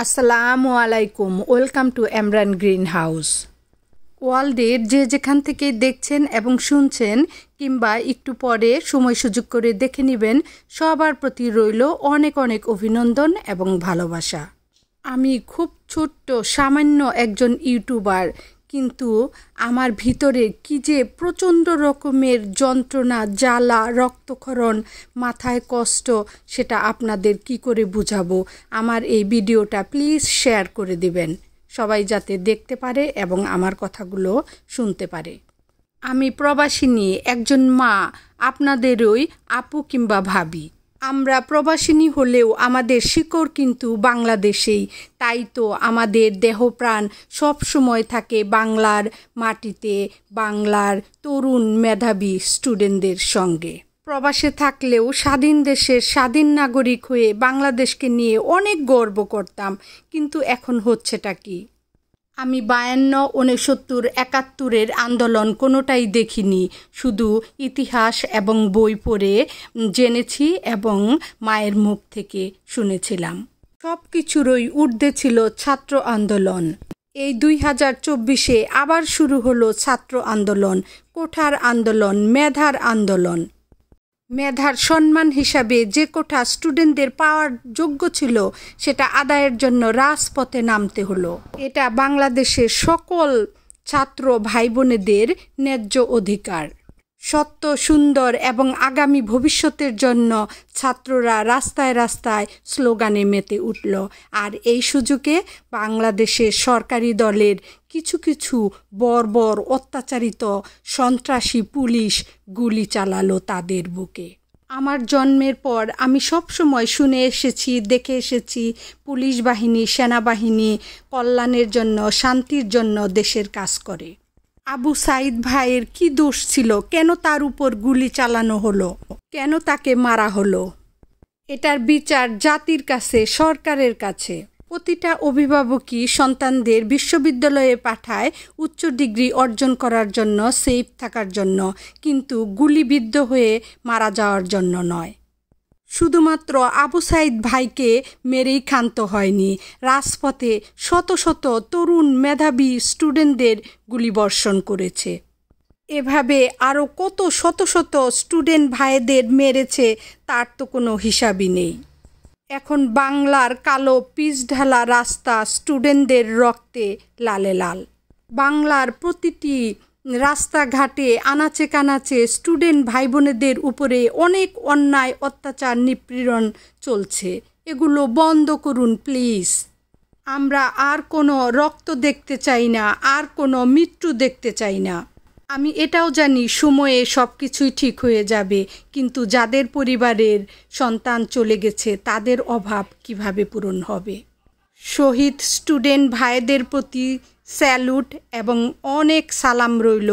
আসসালামু আলাইকুম, welcome to Emran green house. ওয়ার্ল্ডের যে যেখান থেকে দেখছেন এবং শুনছেন কিংবা একটু পরে সময় সুযোগ করে দেখে নেবেন, সবার প্রতি রইল অনেক অনেক অভিনন্দন এবং ভালোবাসা। আমি খুব ছোট্ট সামান্য একজন ইউটিউবার, কিন্তু আমার ভিতরে কি যে প্রচণ্ড রকমের যন্ত্রণা, জ্বালা, রক্তক্ষরণ, মাথায় কষ্ট, সেটা আপনাদের কি করে বুঝাবো। আমার এই ভিডিওটা প্লিজ শেয়ার করে দিবেন, সবাই যাতে দেখতে পারে এবং আমার কথাগুলো শুনতে পারে। আমি প্রবাসিনী, একজন মা, আপনাদেরই আপু কিংবা ভাবি। আমরা প্রবাসিনী হলেও আমাদের শিকড় কিন্তু বাংলাদেশেই, তাই তো আমাদের দেহপ্রাণ সব সময় থাকে বাংলার মাটিতে, বাংলার তরুণ মেধাবী স্টুডেন্টদের সঙ্গে। প্রবাসে থাকলেও স্বাধীন দেশের স্বাধীন নাগরিক হয়ে বাংলাদেশকে নিয়ে অনেক গর্ব করতাম, কিন্তু এখন হচ্ছেটা কি? আমি 52, 69, 71 আন্দোলন কোনোটাই দেখিনি, শুধু ইতিহাস এবং বই পড়ে জেনেছি এবং মায়ের মুখ থেকে শুনেছিলাম। সব কিছুরই ঊর্ধ্বে ছিল ছাত্র আন্দোলন। এই 2024-এ আবার শুরু হলো ছাত্র আন্দোলন, কোঠার আন্দোলন, মেধার আন্দোলন। মেধার সম্মান হিসাবে যে কোঠা স্টুডেন্টদের পাওয়ার যোগ্য ছিল, সেটা আদায়ের জন্য রাজপথে নামতে হলো। এটা বাংলাদেশের সকল ছাত্র ভাই বোনেদের ন্যায্য অধিকার। সত্য, সুন্দর এবং আগামী ভবিষ্যতের জন্য ছাত্ররা রাস্তায় রাস্তায় স্লোগানে মেতে উঠল। আর এই সুযোগে বাংলাদেশের সরকারি দলের কিছু কিছু বর্বর অত্যাচারিত সন্ত্রাসী পুলিশ গুলি চালালো তাদের বুকে। আমার জন্মের পর আমি সবসময় শুনে এসেছি, দেখে এসেছি, পুলিশ বাহিনী, সেনাবাহিনী কল্যাণের জন্য, শান্তির জন্য দেশের কাজ করে। আবু সাইদ ভাইয়ের কি দোষ ছিল? কেন তার উপর গুলি চালানো হলো? কেন তাকে মারা হলো? এটার বিচার জাতির কাছে, সরকারের কাছে। প্রতিটা অভিভাবকই সন্তানদের বিশ্ববিদ্যালয়ে পাঠায় উচ্চ ডিগ্রি অর্জন করার জন্য, সেফ থাকার জন্য, কিন্তু গুলিবিদ্ধ হয়ে মারা যাওয়ার জন্য নয়। শুধুমাত্র আবু সাইদ ভাইকে মেরেই ক্ষান্ত হয়নি, রাজপথে শত শত তরুণ মেধাবী স্টুডেন্টদের গুলিবর্ষণ করেছে। এভাবে আরও কত শত শত স্টুডেন্ট ভাইদের মেরেছে, তার তো কোনো হিসাবই নেই। এখন বাংলার কালো পিচঢালা রাস্তা স্টুডেন্টদের রক্তে লালে লাল। বাংলার প্রতিটি রাস্তাঘাটে আনাচে কানাচে স্টুডেন্ট ভাই বোনেদের উপরে অনেক অন্যায়, অত্যাচার, নিপীড়ন চলছে। এগুলো বন্ধ করুন প্লিজ। আমরা আর কোনো রক্ত দেখতে চাই না, আর কোনো মৃত্যু দেখতে চাই না। আমি এটাও জানি সময়ে সব কিছুই ঠিক হয়ে যাবে, কিন্তু যাদের পরিবারের সন্তান চলে গেছে তাদের অভাব কিভাবে পূরণ হবে? শহীদ স্টুডেন্ট ভাইদের প্রতি স্যালুট এবং অনেক সালাম রইল,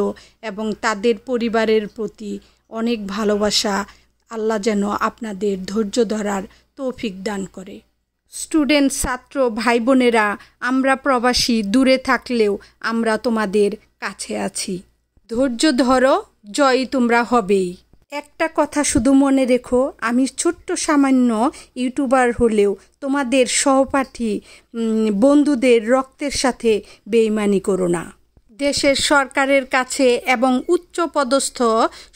এবং তাদের পরিবারের প্রতি অনেক ভালোবাসা। আল্লাহ যেন আপনাদের ধৈর্য ধরার তৌফিক দান করে। স্টুডেন্ট ছাত্র ভাই বোনেরা, আমরা প্রবাসী, দূরে থাকলেও আমরা তোমাদের কাছে আছি। ধৈর্য ধরো, জয়ী তোমরা হবেই। একটা কথা শুধু মনে রেখো, আমি ছোট্ট সামান্য ইউটিউবার হলেও তোমাদের সহপাঠী বন্ধুদের রক্তের সাথে বেইমানি করো না। দেশের সরকারের কাছে এবং উচ্চ পদস্থ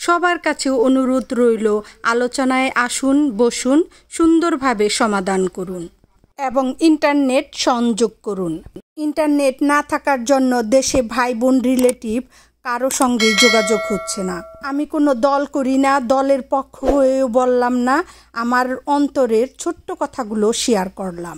সবার কাছে অনুরোধ রইল, আলোচনায় আসুন, বসুন, সুন্দরভাবে সমাধান করুন এবং ইন্টারনেট সংযোগ করুন। ইন্টারনেট না থাকার জন্য দেশে ভাই বোন, রিলেটিভ কারো সঙ্গে যোগাযোগ হচ্ছে না। আমি কোনো দল করি না, দলের পক্ষ হয়েও বললাম না, আমার অন্তরের ছোট্ট কথাগুলো শেয়ার করলাম।